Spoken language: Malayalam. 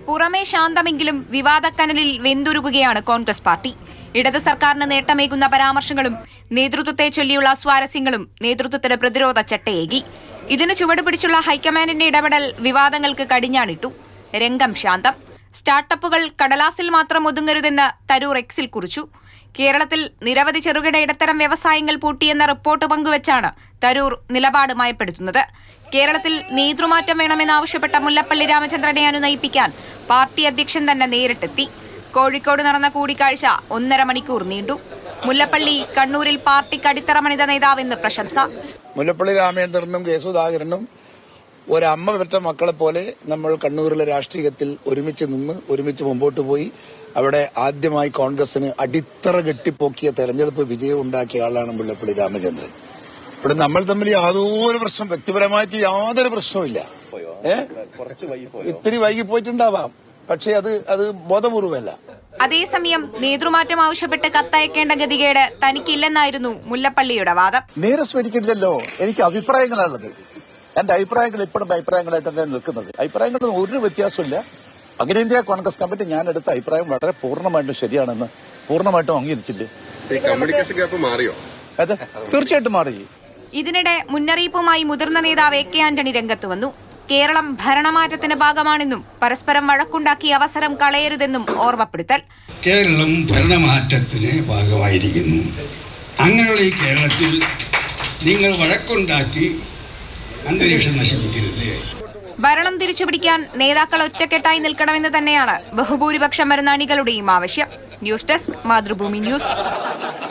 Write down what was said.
പുറമേ ശാന്തമെങ്കിലും വിവാദക്കനലിൽ വെന്തുരുകുകയാണ് കോൺഗ്രസ് പാർട്ടി. ഇടത് സർക്കാരിന് നേട്ടമേകുന്ന പരാമർശങ്ങളും നേതൃത്വത്തെ ചൊല്ലിയുള്ള സ്വാരസ്യങ്ങളും നേതൃത്വത്തിന് പ്രതിരോധ ചട്ടയേകി. ഇതിന് ചുവടുപിടിച്ചുള്ള ഹൈക്കമാൻഡിന്റെ ഇടപെടൽ വിവാദങ്ങൾക്ക് കടിഞ്ഞാണിട്ടു. രംഗം ശാന്തം. സ്റ്റാർട്ടപ്പുകൾ കടലാസിൽ മാത്രം ഒതുങ്ങരുതെന്ന് തരൂർ എക്സിൽ കുറിച്ചു. കേരളത്തിൽ നിരവധി ചെറുകിട ഇടത്തരം വ്യവസായങ്ങൾ പൂട്ടിയെന്ന റിപ്പോർട്ട് പങ്കുവച്ചാണ് തരൂർ നിലപാട് മയപ്പെടുത്തുന്നത്. കേരളത്തിൽ നേതൃമാറ്റം വേണമെന്നാവശ്യപ്പെട്ട മുല്ലപ്പള്ളി രാമചന്ദ്രനെ അനുനയിപ്പിക്കാൻ പാർട്ടി അധ്യക്ഷൻ തന്നെ നേരിട്ടെത്തി. കോഴിക്കോട് നടന്ന കൂടിക്കാഴ്ച 1.5 മണിക്കൂർ നീണ്ടു. മുല്ലപ്പള്ളി കണ്ണൂരിൽ പാർട്ടിക്ക് അടിത്തറ പണിത നേതാവെന്ന് പ്രശംസ. മുല്ലപ്പള്ളി രാമചന്ദ്രനും കെ സുധാകരനും ഒരമ്മ പെറ്റ മക്കളെ പോലെ നമ്മൾ കണ്ണൂരിലെ രാഷ്ട്രീയത്തിൽ ഒരുമിച്ച് നിന്ന് ഒരുമിച്ച് മുമ്പോട്ട് പോയി. അവിടെ ആദ്യമായി കോൺഗ്രസിന് അടിത്തറ കെട്ടിപ്പോക്കിയ തെരഞ്ഞെടുപ്പ് വിജയം ഉണ്ടാക്കിയ ആളാണ് മുല്ലപ്പള്ളി രാമചന്ദ്രൻ. ഇവിടെ നമ്മൾ തമ്മിൽ യാതൊരു പ്രശ്നം, വ്യക്തിപരമായിട്ട് യാതൊരു പ്രശ്നവുമില്ല. ഇത്തിരി വൈകി പോയിട്ടുണ്ടാവാം, പക്ഷേ അത് ബോധപൂർവമല്ല. അതേസമയം നേതൃമാറ്റം ആവശ്യപ്പെട്ട് കത്തയക്കേണ്ട ഗതികേട് തനിക്കില്ലെന്നായിരുന്നു മുല്ലപ്പള്ളിയുടെ വാദം. നേരെ സ്മരിക്കില്ലല്ലോ, എനിക്ക് അഭിപ്രായങ്ങളാണുള്ളത്. എന്റെ അഭിപ്രായങ്ങൾ ഇപ്പോഴും അഭിപ്രായങ്ങളായിട്ട് തന്നെ നിൽക്കുന്നത്. അഭിപ്രായങ്ങളൊന്നും ഒരു വ്യത്യാസമില്ല. അഖിലേന്ത്യാ കോൺഗ്രസ് കമ്മിറ്റി ഞാൻ എടുത്ത അഭിപ്രായം വളരെ പൂർണ്ണമായിട്ടും ശരിയാണെന്ന് പൂർണ്ണമായിട്ടും അംഗീകരിച്ചില്ലേ? കമ്മ്യൂണിക്കേഷൻ ഗ്യാപ്പ് മാറിയോ? അതെ, തീർച്ചയായിട്ടും മാറി. ഇതിനിടെ മുന്നറിയിപ്പുമായി മുതിർന്ന നേതാവ് എ കെ ആന്റണി രംഗത്ത് വന്നു. കേരളം ഭരണമാറ്റത്തിന് ഭാഗമാണെന്നും പരസ്പരം വഴക്കുണ്ടാക്കി അവസരം കളയരുതെന്നും ഓർമ്മപ്പെടുത്തൽ. കേരളം ഭരണമാറ്റത്തിന് ഭാഗമായിരിക്കുന്നു. അങ്ങനെയുള്ള ഈ കേരളത്തിൽ നിങ്ങൾ വഴക്കുണ്ടാക്കി അന്തരീക്ഷം നശിപ്പിക്കരുത്. ഭരണം തിരിച്ചുപിടിക്കാൻ നേതാക്കൾ ഒറ്റക്കെട്ടായി നിൽക്കണമെന്ന് തന്നെയാണ് ബഹുഭൂരിപക്ഷം മരുന്നാണികളുടെയും ആവശ്യം. News desk, Mathrubhumi news.